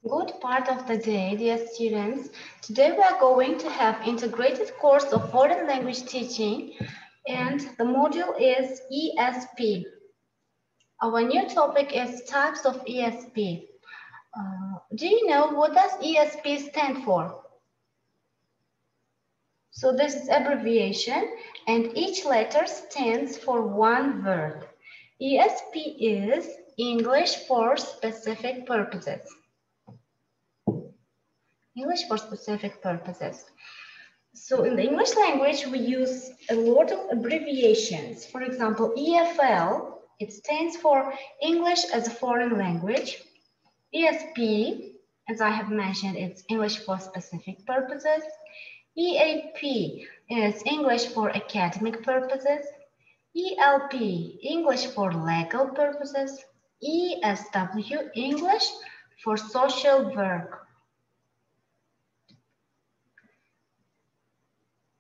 Good part of the day, dear students. Today we are going to have integrated course of foreign language teaching, and the module is ESP. Our new topic is types of ESP. Do you know what does ESP stand for? So this is abbreviation, and each letter stands for one word. ESP is English for specific purposes. English for specific purposes. So in the English language, we use a lot of abbreviations. For example, EFL, it stands for English as a foreign language. ESP, as I have mentioned, it's English for specific purposes. EAP is English for academic purposes. ELP, English for legal purposes. ESW, English for social work.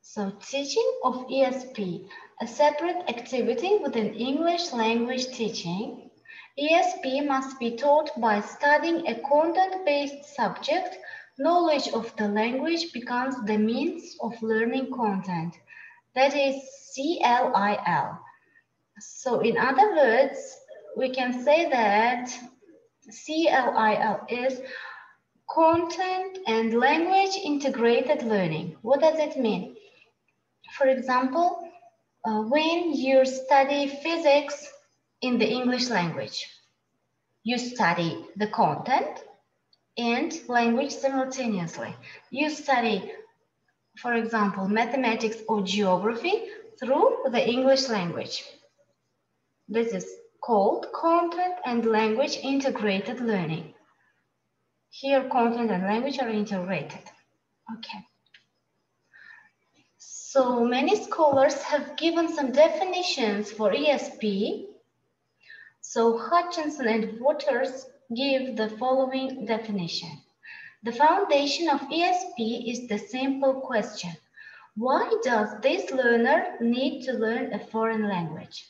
So teaching of ESP, a separate activity within English language teaching. ESP must be taught by studying a content-based subject. Knowledge of the language becomes the means of learning content. That is CLIL. So in other words, we can say that CLIL is content and language integrated learning. What does it mean? For example, when you study physics in the English language, you study the content and language simultaneously. You study, for example, mathematics or geography through the English language. This is called content and language integrated learning. Here, content and language are integrated. Okay. So many scholars have given some definitions for ESP. So Hutchinson and Waters give the following definition. The foundation of ESP is the simple question: why does this learner need to learn a foreign language?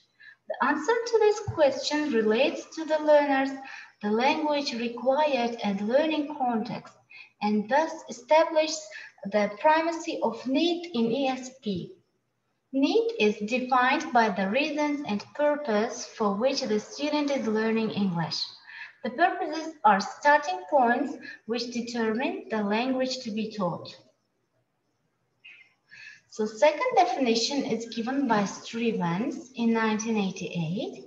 The answer to this question relates to the learners, the language required and learning context, and thus establishes the primacy of need in ESP. Need is defined by the reasons and purpose for which the student is learning English. The purposes are starting points which determine the language to be taught. So second definition is given by Strivens in 1988.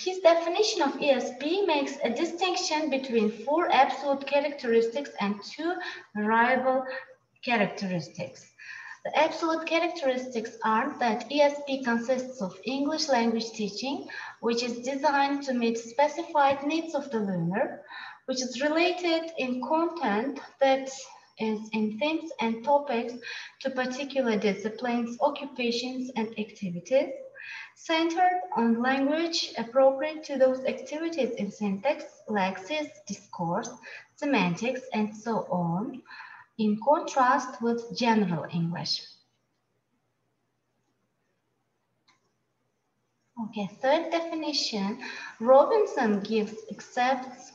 His definition of ESP makes a distinction between 4 absolute characteristics and 2 variable characteristics. The absolute characteristics are that ESP consists of English language teaching, which is designed to meet specified needs of the learner, which is related in content that is in themes and topics to particular disciplines, occupations, and activities, centered on language appropriate to those activities in syntax, lexis, discourse, semantics, and so on, in contrast with general English. Okay, third definition, Robinson accepts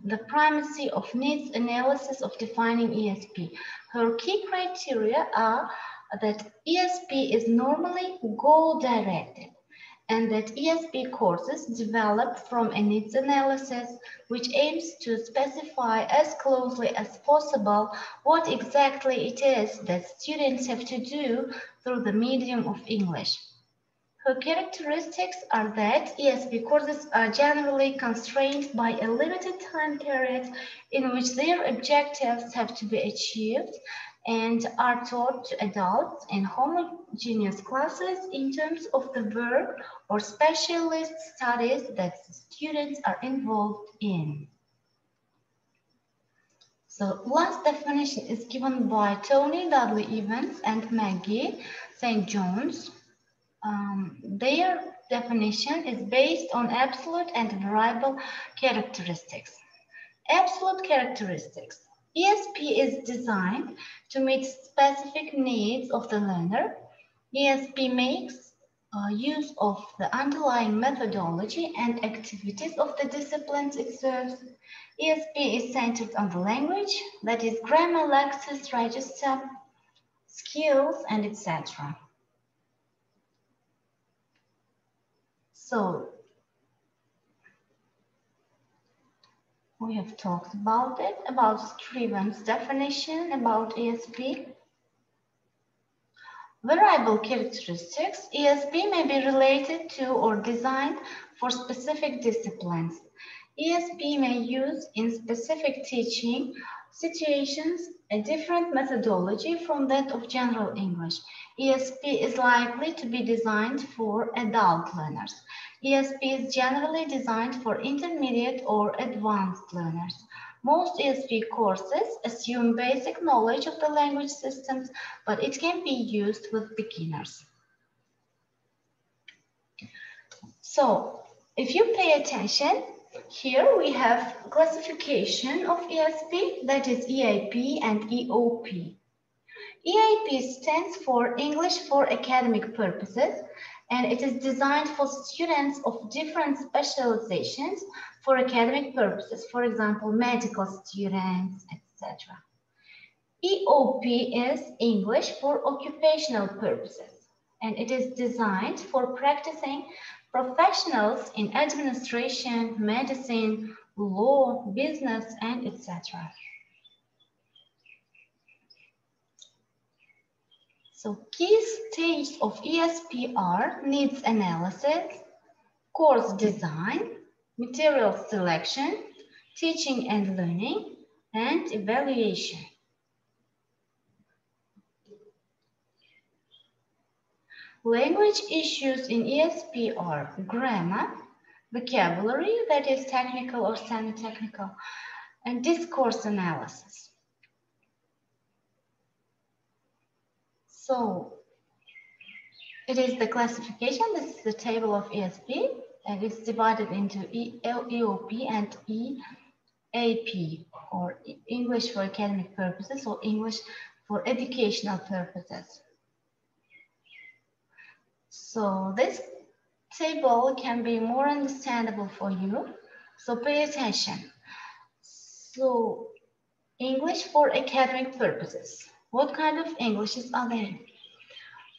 the primacy of needs analysis of defining ESP. Her key criteria are that ESP is normally goal-directed and that ESP courses develop from a needs analysis which aims to specify as closely as possible what exactly it is that students have to do through the medium of English. Her characteristics are that ESP courses are generally constrained by a limited time period in which their objectives have to be achieved and are taught to adults in homogeneous classes in terms of the work or specialist studies that students are involved in. So last definition is given by Tony W. Evans and Maggie St. John's. Their definition is based on absolute and variable characteristics. Absolute characteristics. ESP is designed to meet specific needs of the learner. ESP makes use of the underlying methodology and activities of the disciplines it serves. ESP is centered on the language, that is grammar, lexis, register, skills, and etc. So we have talked about it, about Scriven's definition, about ESP. Variable characteristics. ESP may be related to or designed for specific disciplines. ESP may use in specific teaching situations a different methodology from that of general English. ESP is likely to be designed for adult learners. ESP is generally designed for intermediate or advanced learners. Most ESP courses assume basic knowledge of the language systems, but it can be used with beginners. So, if you pay attention, here we have classification of ESP, that is EAP and EOP. EAP stands for English for Academic Purposes, and it is designed for students of different specializations for academic purposes, for example, medical students, etc. EOP is English for Occupational Purposes, and it is designed for practicing professionals in administration, medicine, law, business, and etc. So key stages of ESP are needs analysis, course design, material selection, teaching and learning, and evaluation. Language issues in ESP are grammar, vocabulary, that is technical or semi-technical, and discourse analysis. So it is the classification. This is the table of ESP, and it's divided into EOP and EAP, or English for Academic Purposes or English for Educational Purposes. So this table can be more understandable for you, so pay attention. So English for academic purposes. What kind of Englishes are there?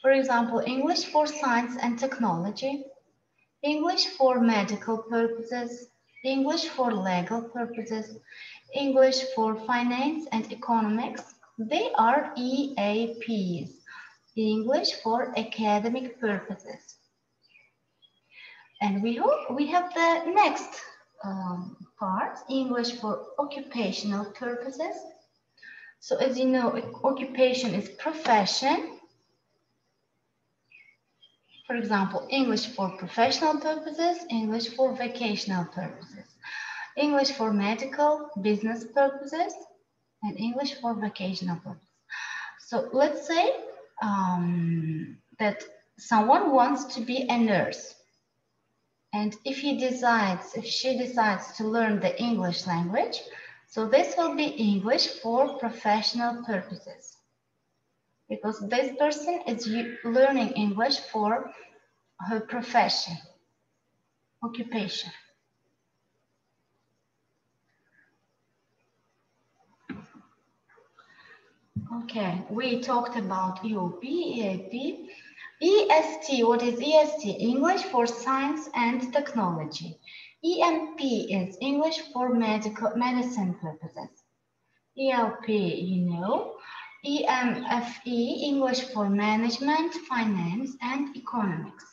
For example, English for science and technology, English for medical purposes, English for legal purposes, English for finance and economics. They are EAPs, English for academic purposes. And we have the next part, English for occupational purposes. So as you know, occupation is profession. For example, English for professional purposes, English for vocational purposes, English for medical, business purposes, and English for vocational purposes. So let's say that someone wants to be a nurse. And if she decides to learn the English language, so this will be English for professional purposes. Because this person is learning English for her profession, occupation. Okay, we talked about EOP, EAP. EST, what is EST? English for science and technology. EMP is English for medicine purposes. ELP, you know. EMFE, English for management, finance, and economics.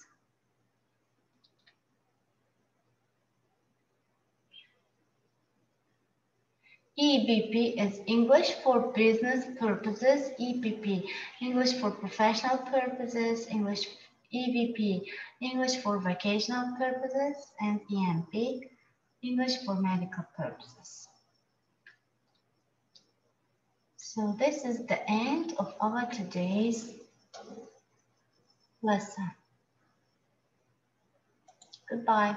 EBP is English for business purposes. EPP, English for professional purposes. EVP, English for vocational purposes. And EMP, English for medical purposes. So this is the end of our today's lesson. Goodbye.